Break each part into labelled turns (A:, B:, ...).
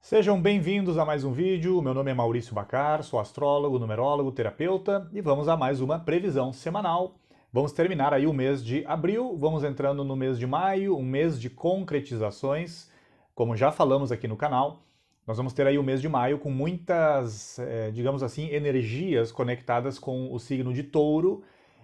A: Sejam bem-vindos a mais um vídeo. Meu nome é Maurício Bacar, sou astrólogo, numerólogo, terapeuta e vamos a mais uma previsão semanal. Vamos terminar aí o mês de abril, vamos entrando no mês de maio, um mês de concretizações, como já falamos aqui no canal. Nós vamos ter aí o mês de maio com muitas, digamos assim, energias conectadas com o signo de Touro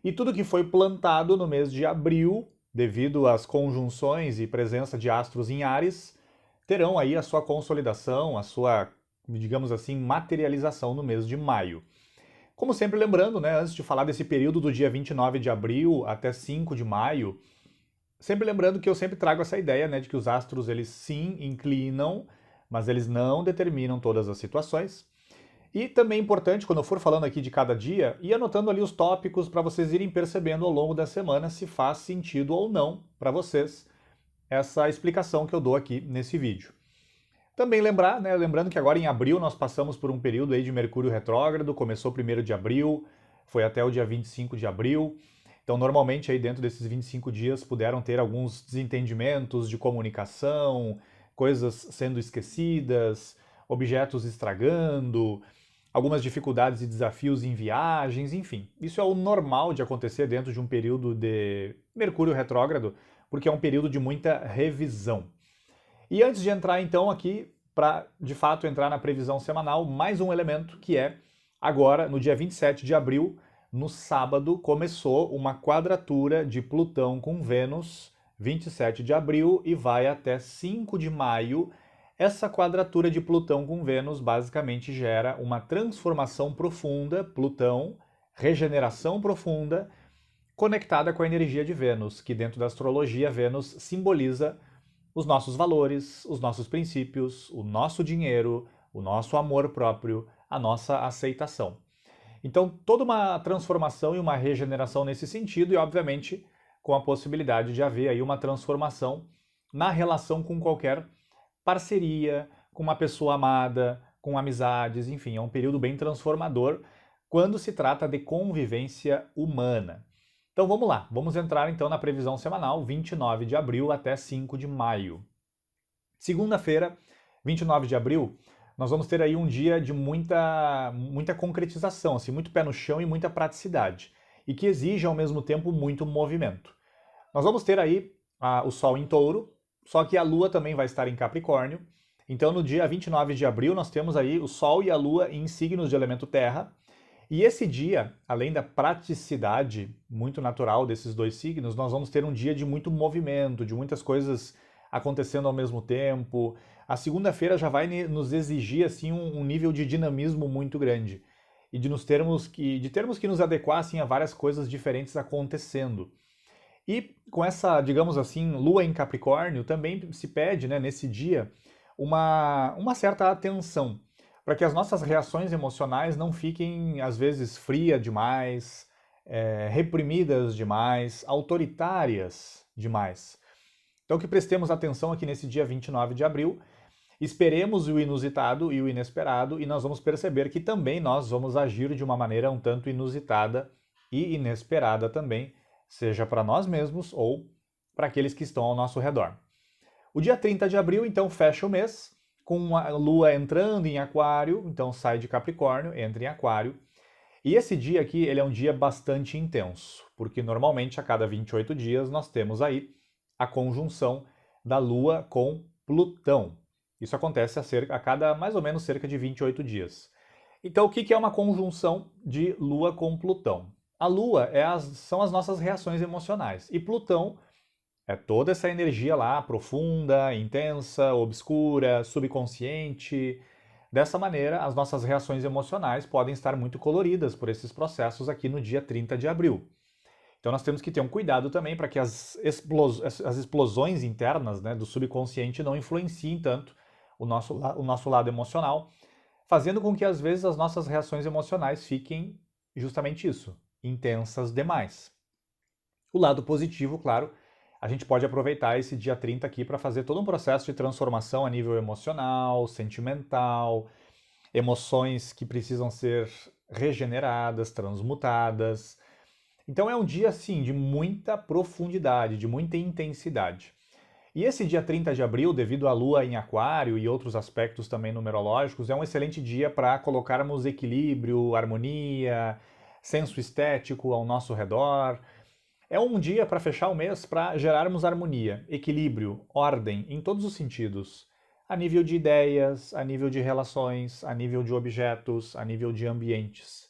A: e tudo que foi plantado no mês de abril, devido às conjunções e presença de astros em Áries, terão aí a sua consolidação, a sua, digamos assim, materialização no mês de maio. Como sempre lembrando, né, antes de falar desse período do dia 29 de abril até 5 de maio, sempre lembrando que eu sempre trago essa ideia, né, de que os astros eles sim inclinam, mas eles não determinam todas as situações. E também é importante, quando eu for falando aqui de cada dia, ir anotando ali os tópicos para vocês irem percebendo ao longo da semana se faz sentido ou não para vocês essa explicação que eu dou aqui nesse vídeo. Também lembrar, né, lembrando que agora em abril nós passamos por um período aí de Mercúrio retrógrado, começou 1º de abril, foi até o dia 25 de abril. Então, normalmente aí dentro desses 25 dias puderam ter alguns desentendimentos de comunicação, coisas sendo esquecidas, objetos estragando, algumas dificuldades e desafios em viagens, enfim. Isso é o normal de acontecer dentro de um período de Mercúrio retrógrado, porque é um período de muita revisão. E antes de entrar então aqui, para de fato entrar na previsão semanal, mais um elemento que é agora, no dia 27 de abril, no sábado, começou uma quadratura de Plutão com Vênus, 27 de abril, e vai até 5 de maio. Essa quadratura de Plutão com Vênus basicamente gera uma transformação profunda, Plutão, regeneração profunda, conectada com a energia de Vênus, que dentro da astrologia Vênus simboliza os nossos valores, os nossos princípios, o nosso dinheiro, o nosso amor próprio, a nossa aceitação. Então, toda uma transformação e uma regeneração nesse sentido, e obviamente com a possibilidade de haver aí uma transformação na relação com qualquer parceria, com uma pessoa amada, com amizades, enfim, é um período bem transformador quando se trata de convivência humana. Então vamos lá, vamos entrar então na previsão semanal, 29 de abril até 5 de maio. Segunda-feira, 29 de abril, nós vamos ter aí um dia de muita concretização, assim, muito pé no chão e muita praticidade, e que exige ao mesmo tempo muito movimento. Nós vamos ter aí o Sol em Touro, só que a Lua também vai estar em Capricórnio. Então no dia 29 de abril nós temos aí o Sol e a Lua em signos de elemento Terra. E esse dia, além da praticidade muito natural desses dois signos, nós vamos ter um dia de muito movimento, de muitas coisas acontecendo ao mesmo tempo. A segunda-feira já vai nos exigir assim um nível de dinamismo muito grande e de termos que nos adequar assim, a várias coisas diferentes acontecendo. E com essa, digamos assim, Lua em Capricórnio, também se pede, né, nesse dia, uma certa atenção para que as nossas reações emocionais não fiquem, às vezes, frias demais, reprimidas demais, autoritárias demais. Então que prestemos atenção aqui nesse dia 29 de abril, esperemos o inusitado e o inesperado, e nós vamos perceber que também nós vamos agir de uma maneira um tanto inusitada e inesperada também, seja para nós mesmos ou para aqueles que estão ao nosso redor. O dia 30 de abril, então, fecha o mês, com a Lua entrando em Aquário, então sai de Capricórnio, entra em Aquário. E esse dia aqui, ele é um dia bastante intenso, porque normalmente a cada 28 dias nós temos aí a conjunção da Lua com Plutão. Isso acontece a cada mais ou menos cerca de 28 dias. Então, o que é uma conjunção de Lua com Plutão? A Lua são as nossas reações emocionais e Plutão é toda essa energia lá, profunda, intensa, obscura, subconsciente. Dessa maneira, as nossas reações emocionais podem estar muito coloridas por esses processos aqui no dia 30 de abril. Então nós temos que ter um cuidado também para que as explosões internas, né, do subconsciente não influenciem tanto o nosso lado emocional, fazendo com que às vezes as nossas reações emocionais fiquem justamente isso, intensas demais. O lado positivo, claro, a gente pode aproveitar esse dia 30 aqui para fazer todo um processo de transformação a nível emocional, sentimental, emoções que precisam ser regeneradas, transmutadas. Então é um dia, assim, de muita profundidade, de muita intensidade. E esse dia 30 de abril, devido à Lua em Aquário e outros aspectos também numerológicos, é um excelente dia para colocarmos equilíbrio, harmonia, senso estético ao nosso redor. É um dia para fechar o mês para gerarmos harmonia, equilíbrio, ordem em todos os sentidos. A nível de ideias, a nível de relações, a nível de objetos, a nível de ambientes.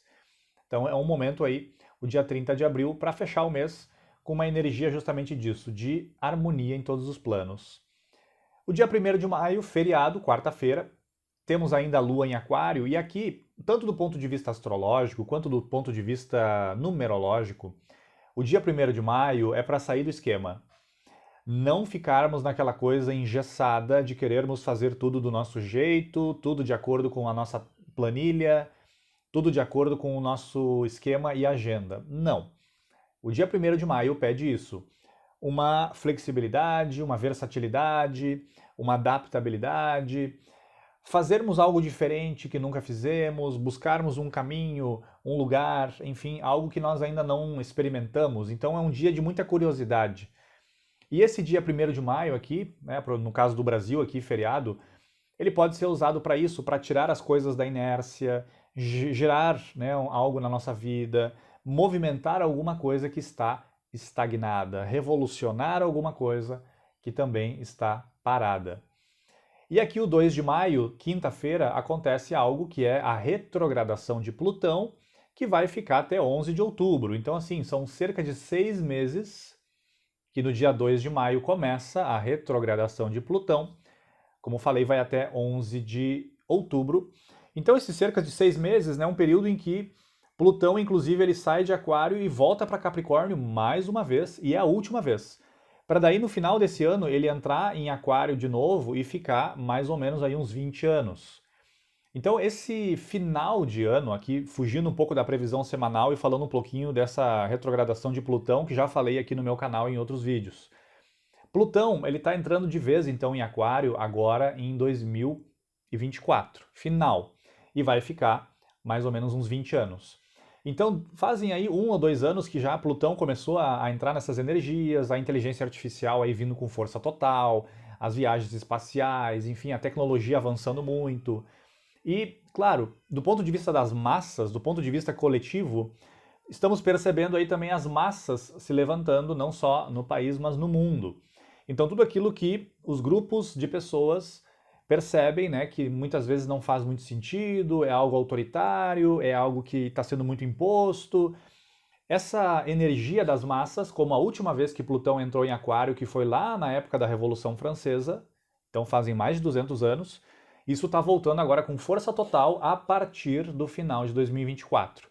A: Então é um momento aí, o dia 30 de abril, para fechar o mês com uma energia justamente disso, de harmonia em todos os planos. O dia 1º de maio, feriado, quarta-feira, temos ainda a Lua em Aquário, e aqui, tanto do ponto de vista astrológico quanto do ponto de vista numerológico, o dia 1º de maio é para sair do esquema. Não ficarmos naquela coisa engessada de querermos fazer tudo do nosso jeito, tudo de acordo com a nossa planilha, tudo de acordo com o nosso esquema e agenda. Não. O dia 1º de maio pede isso. Uma flexibilidade, uma versatilidade, uma adaptabilidade, fazermos algo diferente que nunca fizemos, buscarmos um caminho, um lugar, enfim, algo que nós ainda não experimentamos. Então é um dia de muita curiosidade. E esse dia 1º de maio aqui, né, no caso do Brasil aqui, feriado, ele pode ser usado para isso, para tirar as coisas da inércia, gerar, né, algo na nossa vida, movimentar alguma coisa que está estagnada, revolucionar alguma coisa que também está parada. E aqui o 2 de maio, quinta-feira, acontece algo que é a retrogradação de Plutão, que vai ficar até 11 de outubro. Então, assim, são cerca de 6 meses que no dia 2 de maio começa a retrogradação de Plutão. Como falei, vai até 11 de outubro. Então, esses cerca de 6 meses, né, é um período em que Plutão, inclusive, ele sai de Aquário e volta para Capricórnio mais uma vez, e é a última vez. Para daí, no final desse ano, ele entrar em Aquário de novo e ficar mais ou menos aí uns 20 anos. Então, esse final de ano aqui, fugindo um pouco da previsão semanal e falando um pouquinho dessa retrogradação de Plutão, que já falei aqui no meu canal em outros vídeos. Plutão, ele está entrando de vez, então, em Aquário agora em 2024, final, e vai ficar mais ou menos uns 20 anos. Então, fazem aí 1 ou 2 anos que já Plutão começou a entrar nessas energias, a inteligência artificial aí vindo com força total, as viagens espaciais, enfim, a tecnologia avançando muito. E, claro, do ponto de vista das massas, do ponto de vista coletivo, estamos percebendo aí também as massas se levantando, não só no país, mas no mundo. Então, tudo aquilo que os grupos de pessoas percebem, né, que muitas vezes não faz muito sentido, é algo autoritário, é algo que está sendo muito imposto. Essa energia das massas, como a última vez que Plutão entrou em Aquário, que foi lá na época da Revolução Francesa, então fazem mais de 200 anos, isso está voltando agora com força total a partir do final de 2024.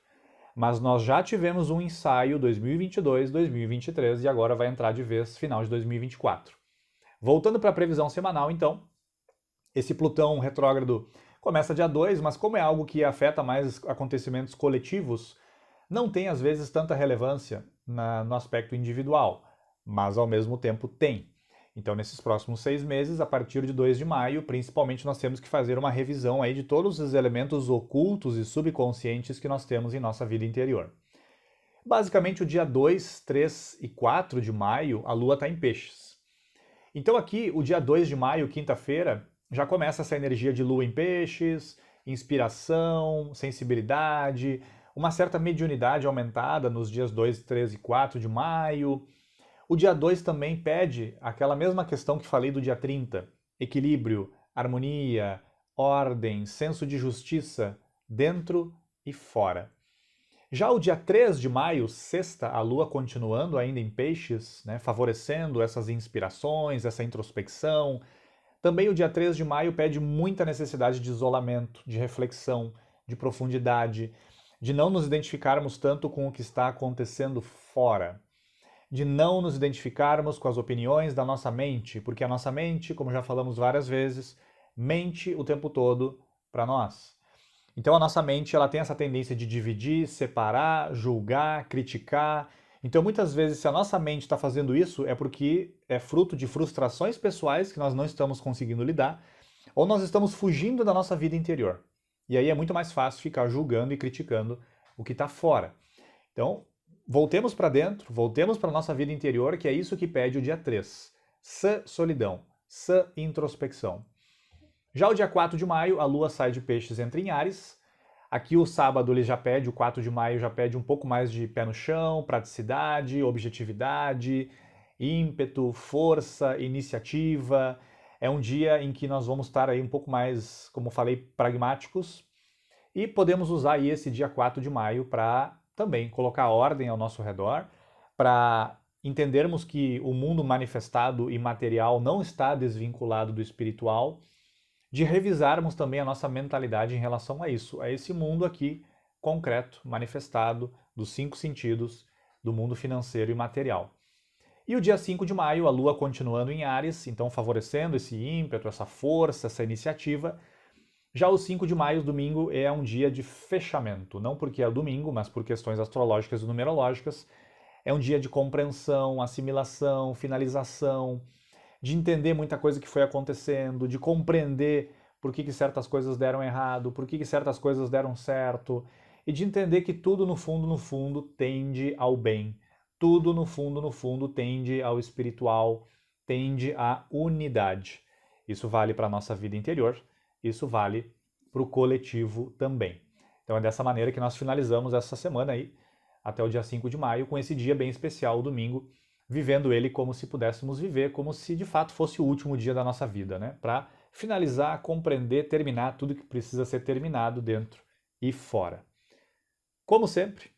A: Mas nós já tivemos um ensaio 2022, 2023 e agora vai entrar de vez final de 2024. Voltando para a previsão semanal, então, esse Plutão retrógrado começa dia 2, mas como é algo que afeta mais acontecimentos coletivos, não tem às vezes tanta relevância no aspecto individual, mas ao mesmo tempo tem. Então, nesses próximos 6 meses, a partir de 2 de maio, principalmente nós temos que fazer uma revisão aí de todos os elementos ocultos e subconscientes que nós temos em nossa vida interior. Basicamente, o dia 2, 3 e 4 de maio, a Lua está em Peixes. Então aqui, o dia 2 de maio, quinta-feira, já começa essa energia de Lua em Peixes, inspiração, sensibilidade, uma certa mediunidade aumentada nos dias 2, 3 e 4 de maio. O dia 2 também pede aquela mesma questão que falei do dia 30, equilíbrio, harmonia, ordem, senso de justiça, dentro e fora. Já o dia 3 de maio, sexta, a Lua continuando ainda em Peixes, né, favorecendo essas inspirações, essa introspecção. Também o dia 3 de maio pede muita necessidade de isolamento, de reflexão, de profundidade, de não nos identificarmos tanto com o que está acontecendo fora, de não nos identificarmos com as opiniões da nossa mente, porque a nossa mente, como já falamos várias vezes, mente o tempo todo para nós. Então a nossa mente ela tem essa tendência de dividir, separar, julgar, criticar. Então muitas vezes se a nossa mente está fazendo isso é porque é fruto de frustrações pessoais que nós não estamos conseguindo lidar, ou nós estamos fugindo da nossa vida interior. E aí é muito mais fácil ficar julgando e criticando o que está fora. Então, voltemos para dentro, voltemos para a nossa vida interior, que é isso que pede o dia 3. sã solidão, sã introspecção. Já o dia 4 de maio, a Lua sai de Peixes, entra em Áries. Aqui o sábado ele já pede, o 4 de maio já pede um pouco mais de pé no chão, praticidade, objetividade, ímpeto, força, iniciativa. É um dia em que nós vamos estar aí um pouco mais, como falei, pragmáticos. E podemos usar aí esse dia 4 de maio para também colocar ordem ao nosso redor, para entendermos que o mundo manifestado e material não está desvinculado do espiritual, de revisarmos também a nossa mentalidade em relação a isso, a esse mundo aqui concreto, manifestado, dos 5 sentidos, do mundo financeiro e material. E o dia 5 de maio, a Lua continuando em Áries, então favorecendo esse ímpeto, essa força, essa iniciativa. Já o 5 de maio, domingo, é um dia de fechamento, não porque é domingo, mas por questões astrológicas e numerológicas. É um dia de compreensão, assimilação, finalização, de entender muita coisa que foi acontecendo, de compreender por que certas coisas deram errado, por que certas coisas deram certo, e de entender que tudo no fundo, tende ao bem. Tudo no fundo, tende ao espiritual, tende à unidade. Isso vale para a nossa vida interior, isso vale para o coletivo também. Então é dessa maneira que nós finalizamos essa semana aí, até o dia 5 de maio, com esse dia bem especial, o domingo, vivendo ele como se pudéssemos viver, como se de fato fosse o último dia da nossa vida, né? Para finalizar, compreender, terminar tudo que precisa ser terminado dentro e fora. Como sempre,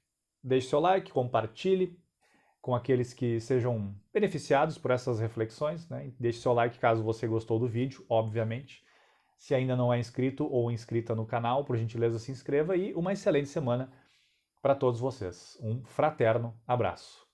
A: deixe seu like, compartilhe com aqueles que sejam beneficiados por essas reflexões, né? Deixe seu like caso você gostou do vídeo, obviamente. Se ainda não é inscrito ou inscrita no canal, por gentileza se inscreva e uma excelente semana para todos vocês. Um fraterno abraço.